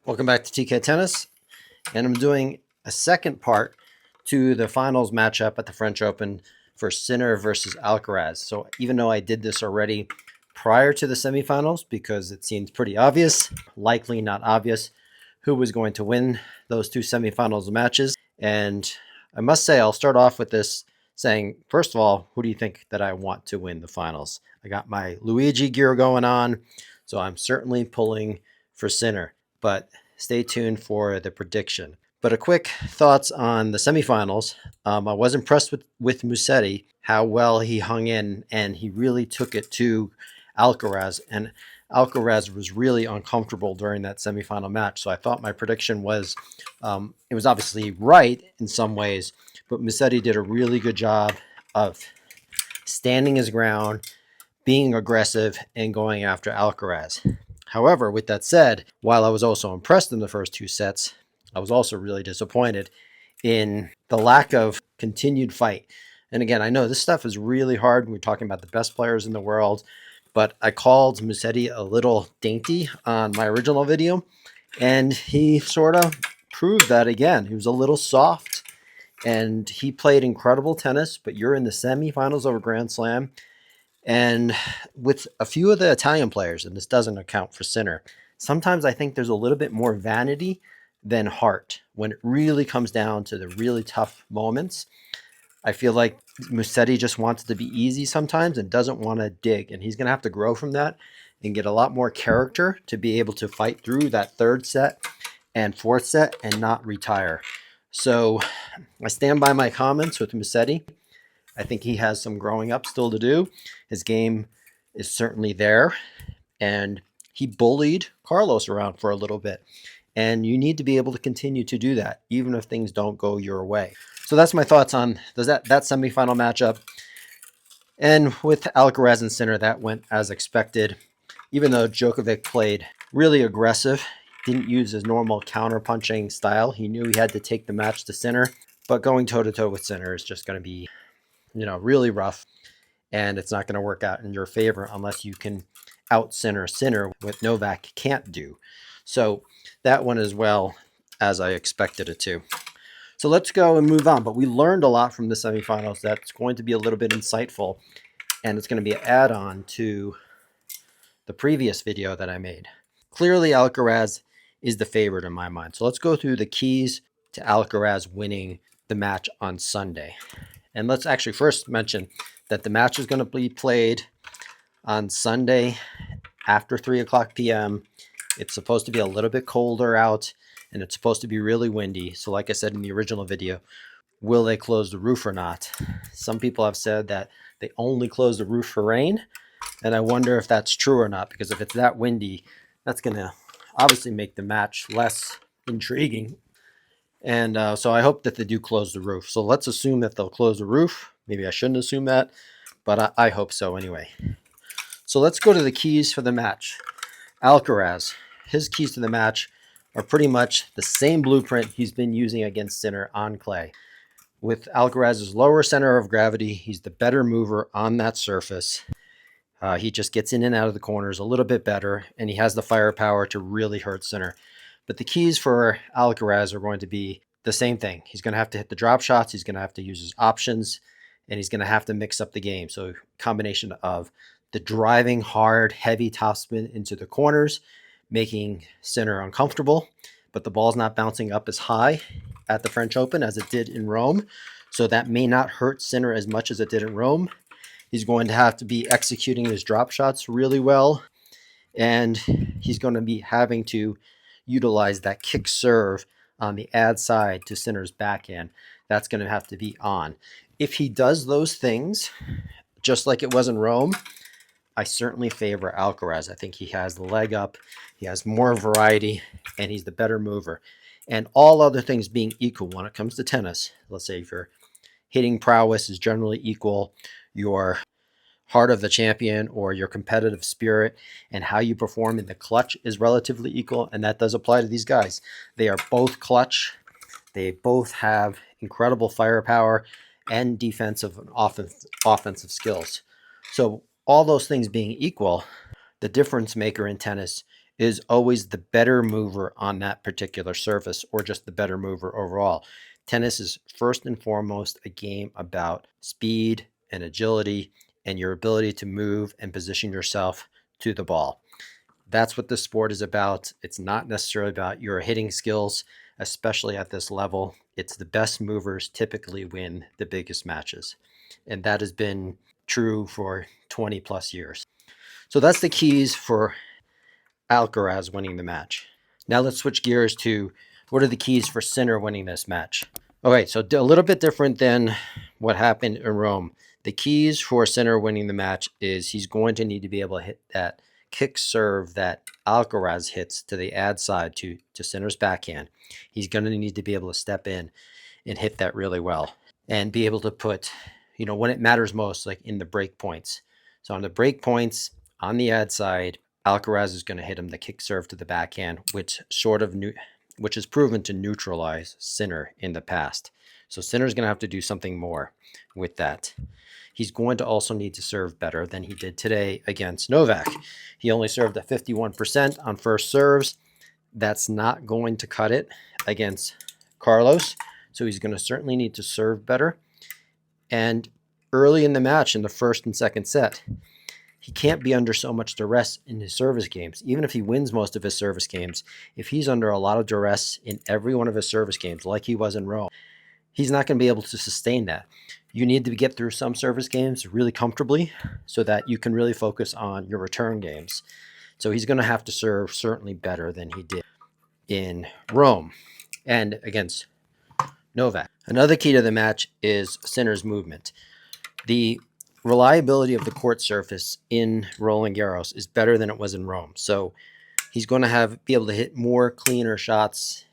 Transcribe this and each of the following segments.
Welcome back to TK Tennis, and I'm doing a second part to the finals matchup at the French Open for Sinner versus Alcaraz. So even though I did this already prior to the semifinals, because it seems pretty obvious, likely not obvious, who was going to win those two semifinals matches. And I must say, I'll start off with this saying, first of all, who do you think that I want to win the finals? I got my Luigi gear going on, so I'm certainly pulling for Sinner. But stay tuned for the prediction. But a quick thoughts on the semifinals. I was impressed with Musetti, how well he hung in, and he really took it to Alcaraz. And Alcaraz was really uncomfortable during that semifinal match. So I thought my prediction was, it was obviously right in some ways, but Musetti did a really good job of standing his ground, being aggressive, and going after Alcaraz. However, with that said, while I was also impressed in the first two sets, I was also really disappointed in the lack of continued fight. And again, I know this stuff is really hard. We're talking about the best players in the world, but I called Musetti a little dainty on my original video, and he sort of proved that again. He was a little soft, and he played incredible tennis, but you're in the semifinals of a Grand Slam. And with a few of the Italian players, and this doesn't account for Sinner, sometimes I think there's a little bit more vanity than heart when it really comes down to the really tough moments. I feel like Musetti just wants to be easy sometimes and doesn't want to dig, and he's going to have to grow from that and get a lot more character to be able to fight through that third set and fourth set and not retire. So I stand by my comments with Musetti. I think he has some growing up still to do. His game is certainly there, and he bullied Carlos around for a little bit. And you need to be able to continue to do that, even if things don't go your way. So that's my thoughts on that semifinal matchup. And with Alcaraz and Sinner, that went as expected. Even though Djokovic played really aggressive, didn't use his normal counter-punching style. He knew he had to take the match to Sinner, but going toe-to-toe with Sinner is just going to be really rough, and it's not going to work out in your favor unless you can out Sinner what Novak can't do. So that one as well, as I expected it to. So let's go and move on. But we learned a lot from the semifinals that's going to be a little bit insightful, and it's going to be an add-on to the previous video that I made. Clearly, Alcaraz is the favorite in my mind. So let's go through the keys to Alcaraz winning the match on Sunday. And let's actually first mention that the match is going to be played on Sunday after 3 o'clock p.m. It's supposed to be a little bit colder out, and it's supposed to be really windy. So like I said in the original video, will they close the roof or not? Some people have said that they only close the roof for rain, and I wonder if that's true or not, because if it's that windy, that's going to obviously make the match less intriguing. And so I hope that they do close the roof. So let's assume that they'll close the roof. Maybe I shouldn't assume that, but I hope so anyway. So let's go to the keys for the match. Alcaraz, his keys to the match are pretty much the same blueprint he's been using against Sinner on clay. With Alcaraz's lower center of gravity, he's the better mover on that surface. He just gets in and out of the corners a little bit better, and he has the firepower to really hurt Sinner. But the keys for Alcaraz are going to be the same thing. He's going to have to hit the drop shots. He's going to have to use his options, and he's going to have to mix up the game. So combination of the driving hard, heavy topspin into the corners, making Sinner uncomfortable, but the ball's not bouncing up as high at the French Open as it did in Rome. So that may not hurt Sinner as much as it did in Rome. He's going to have to be executing his drop shots really well, and he's going to be having to utilize that kick serve on the ad side to Sinner's backhand. That's going to have to be on. If he does those things, just like it was in Rome, I certainly favor Alcaraz. I think he has the leg up, he has more variety, and he's the better mover. And all other things being equal when it comes to tennis, let's say if your hitting prowess is generally equal, your heart of the champion or your competitive spirit and how you perform in the clutch is relatively equal, and that does apply to these guys. They are both clutch. They both have incredible firepower and defensive and offensive skills. So all those things being equal, the difference maker in tennis is always the better mover on that particular surface, or just the better mover overall. Tennis is first and foremost a game about speed and agility and your ability to move and position yourself to the ball. That's what the sport is about. It's not necessarily about your hitting skills, especially at this level. It's the best movers typically win the biggest matches. And that has been true for 20 plus years. So that's the keys for Alcaraz winning the match. Now let's switch gears to what are the keys for Sinner winning this match. Okay, so a little bit different than what happened in Rome. The keys for Sinner winning the match is he's going to need to be able to hit that kick serve that Alcaraz hits to the ad side to Sinner's backhand. He's going to need to be able to step in and hit that really well and be able to put, when it matters most, like in the break points. So on the break points on the ad side, Alcaraz is going to hit him the kick serve to the backhand, which is proven to neutralize Sinner in the past. So Sinner's going to have to do something more with that. He's going to also need to serve better than he did today against Novak. He only served at 51% on first serves. That's not going to cut it against Carlos. So he's going to certainly need to serve better. And early in the match, in the first and second set, he can't be under so much duress in his service games. Even if he wins most of his service games, if he's under a lot of duress in every one of his service games, like he was in Rome, he's not going to be able to sustain that. You need to get through some service games really comfortably so that you can really focus on your return games. So he's going to have to serve certainly better than he did in Rome and against Novak. Another key to the match is Sinner's movement. The reliability of the court surface in Roland Garros is better than it was in Rome. So he's going to be able to hit more cleaner shots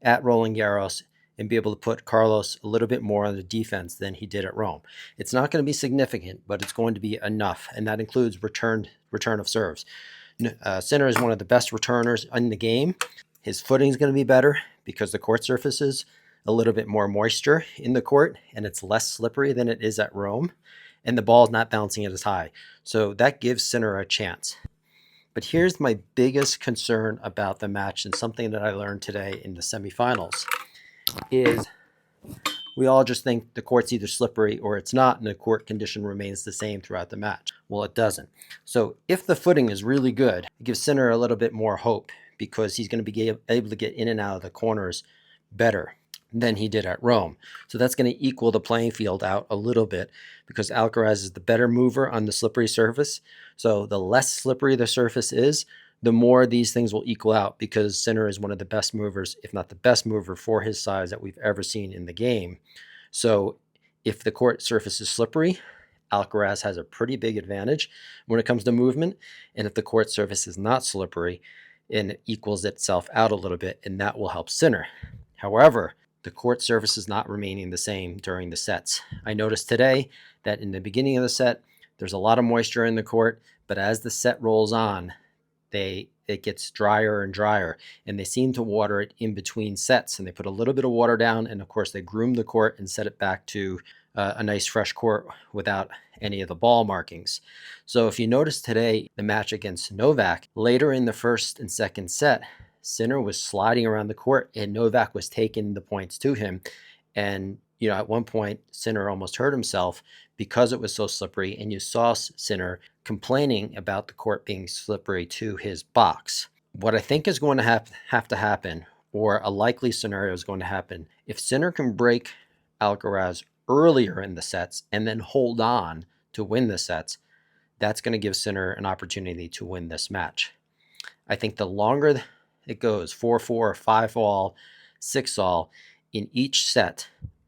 at Roland Garros and be able to put Carlos a little bit more on the defense than he did at Rome. It's not going to be significant, but it's going to be enough, and that includes return of serves. Sinner is one of the best returners in the game. His footing is going to be better because the court surface is a little bit more moisture in the court, and it's less slippery than it is at Rome, and the ball is not bouncing it as high. So that gives Sinner a chance. But here's my biggest concern about the match, and something that I learned today in the semifinals, is we all just think the court's either slippery or it's not, and the court condition remains the same throughout the match. Well, it doesn't. So if the footing is really good, it gives Sinner a little bit more hope because he's going to be able to get in and out of the corners better than he did at Rome. So that's going to equal the playing field out a little bit because Alcaraz is the better mover on the slippery surface. So the less slippery the surface is, the more these things will equal out because Sinner is one of the best movers, if not the best mover for his size that we've ever seen in the game. So if the court surface is slippery, Alcaraz has a pretty big advantage when it comes to movement. And if the court surface is not slippery, and it equals itself out a little bit, and that will help Sinner. However, the court surface is not remaining the same during the sets. I noticed today that in the beginning of the set, there's a lot of moisture in the court, but as the set rolls on, it gets drier and drier, and they seem to water it in between sets, and they put a little bit of water down, and of course they groom the court and set it back to a nice fresh court without any of the ball markings. So if you notice today, the match against Novak, later in the first and second set, Sinner was sliding around the court and Novak was taking the points to him. And, at one point, Sinner almost hurt himself because it was so slippery. And you saw Sinner complaining about the court being slippery to his box. What I think is going to have to happen, or a likely scenario is going to happen, if Sinner can break Alcaraz earlier in the sets and then hold on to win the sets, that's going to give Sinner an opportunity to win this match. I think the longer it goes, 4-4, 5-all, 6-all, in each set,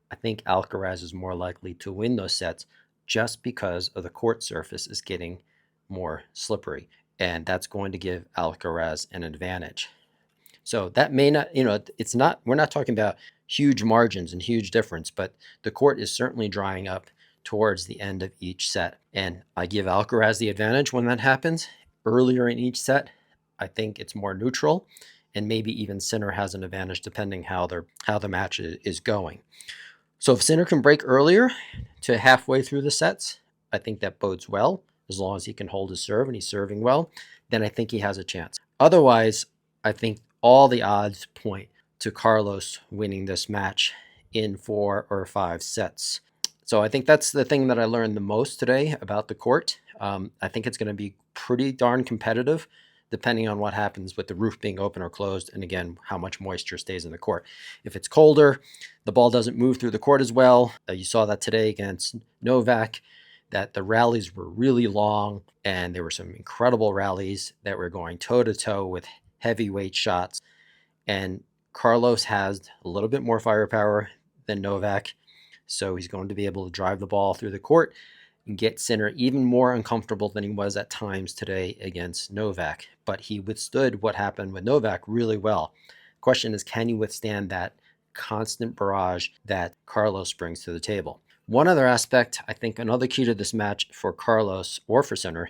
I think Alcaraz is more likely to win those sets just because of the court surface is getting more slippery. And that's going to give Alcaraz an advantage. So that may not, we're not talking about huge margins and huge difference, but the court is certainly drying up towards the end of each set. And I give Alcaraz the advantage when that happens. Earlier in each set, I think it's more neutral, and maybe even Sinner has an advantage depending how the match is going. So if Sinner can break earlier to halfway through the sets, I think that bodes well. As long as he can hold his serve and he's serving well, then I think he has a chance. Otherwise, I think all the odds point to Carlos winning this match in 4 or 5 sets. So I think that's the thing that I learned the most today about the court. I think it's going to be pretty darn competitive depending on what happens with the roof being open or closed, and again, how much moisture stays in the court. If it's colder, the ball doesn't move through the court as well. You saw that today against Novak, that the rallies were really long, and there were some incredible rallies that were going toe-to-toe with heavyweight shots. And Carlos has a little bit more firepower than Novak, so he's going to be able to drive the ball through the court and get Sinner even more uncomfortable than he was at times today against Novak. But he withstood what happened with Novak really well. The question is, can you withstand that constant barrage that Carlos brings to the table? One other aspect, I think another key to this match for Carlos or for Sinner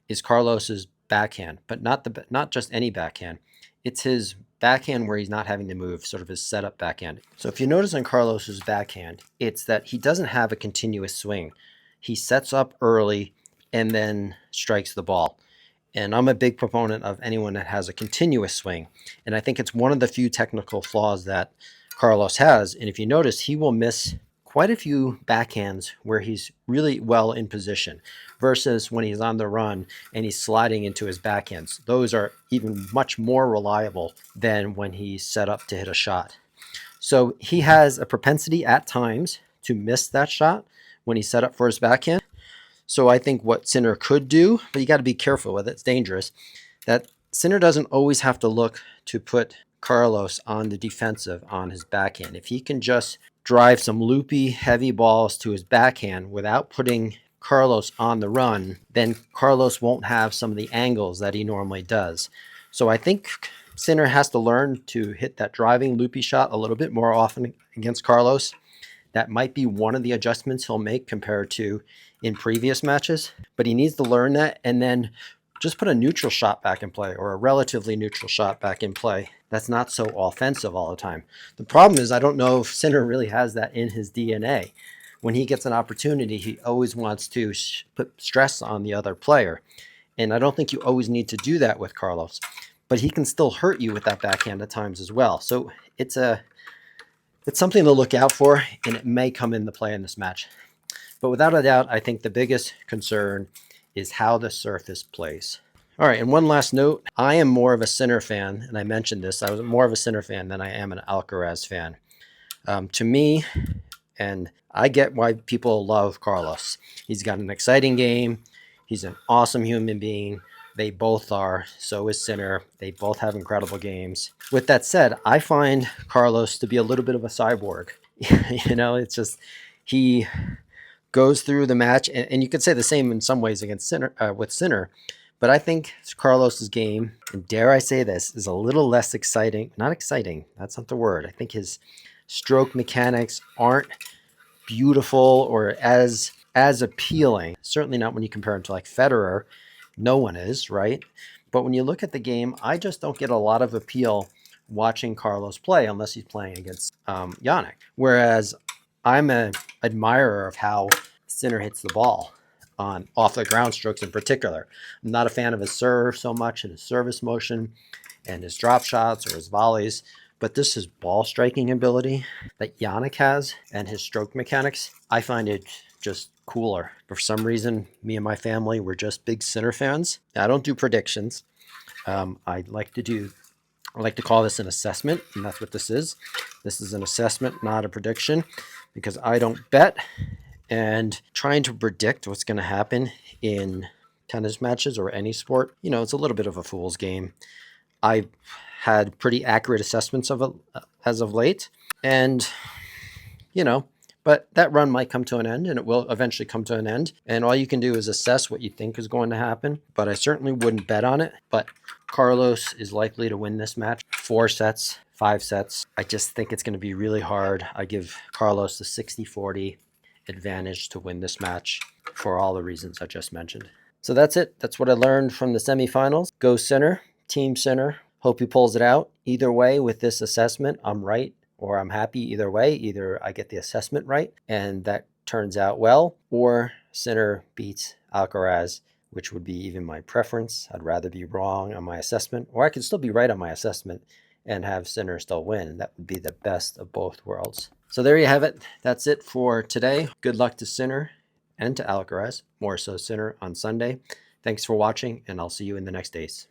is Carlos's backhand, but not just any backhand. It's his backhand where he's not having to move, sort of his setup backhand. So if you notice on Carlos's backhand, it's that he doesn't have a continuous swing. He sets up early and then strikes the ball. And I'm a big proponent of anyone that has a continuous swing. And I think it's one of the few technical flaws that Carlos has. And if you notice, he will miss quite a few backhands where he's really well in position versus when he's on the run and he's sliding into his backhands. Those are even much more reliable than when he's set up to hit a shot. So he has a propensity at times to miss that shot when he's set up for his backhand. So I think what Sinner could do, but you got to be careful with it, it's dangerous, that Sinner doesn't always have to look to put Carlos on the defensive on his backhand. If he can just drive some loopy, heavy balls to his backhand without putting Carlos on the run, then Carlos won't have some of the angles that he normally does. So I think Sinner has to learn to hit that driving loopy shot a little bit more often against Carlos. That might be one of the adjustments he'll make compared to in previous matches, but he needs to learn that and then just put a neutral shot back in play, or a relatively neutral shot back in play that's not so offensive all the time. The problem is I don't know if Sinner really has that in his DNA. When he gets an opportunity, he always wants to put stress on the other player. And I don't think you always need to do that with Carlos, but he can still hurt you with that backhand at times as well. So it's something to look out for, and it may come into play in this match. But without a doubt, I think the biggest concern is how the surface plays. All right, and one last note. I am more of a Sinner fan, and I mentioned this. I was more of a Sinner fan than I am an Alcaraz fan. To me, and I get why people love Carlos. He's got an exciting game. He's an awesome human being. They both are. So is Sinner. They both have incredible games. With that said, I find Carlos to be a little bit of a cyborg. It's just he goes through the match, and you could say the same in some ways against Sinner with Sinner. But I think Carlos's game, and dare I say this, is a little less exciting. Not exciting. That's not the word. I think his stroke mechanics aren't beautiful or as appealing. Certainly not when you compare him to like Federer. No one is, right? But when you look at the game, I just don't get a lot of appeal watching Carlos play unless he's playing against Jannik. Whereas I'm an admirer of how Sinner hits the ball on off the ground strokes in particular. I'm not a fan of his serve so much and his service motion and his drop shots or his volleys, but this is ball striking ability that Jannik has and his stroke mechanics. I find it just cooler. For some reason, me and my family, we're just big Sinner fans. I don't do predictions. I like to call this an assessment, and that's what this is. This is an assessment, not a prediction, because I don't bet. And trying to predict what's going to happen in tennis matches or any sport, it's a little bit of a fool's game. I've had pretty accurate assessments of it as of late, and but that run might come to an end, and it will eventually come to an end. And all you can do is assess what you think is going to happen. But I certainly wouldn't bet on it. But Carlos is likely to win this match. 4 sets, 5 sets. I just think it's going to be really hard. I give Carlos the 60-40 advantage to win this match for all the reasons I just mentioned. So that's it. That's what I learned from the semifinals. Go Sinner, Team Sinner. Hope he pulls it out. Either way, with this assessment, I'm right. Or I'm happy either way. Either I get the assessment right and that turns out well, or Sinner beats Alcaraz which would be even my preference. I'd rather be wrong on my assessment, or I could still be right on my assessment and have Sinner still win. That would be the best of both worlds. So there you have it. That's it for today. Good luck to Sinner and to Alcaraz, more so Sinner on Sunday. Thanks for watching, and I'll see you in the next ace.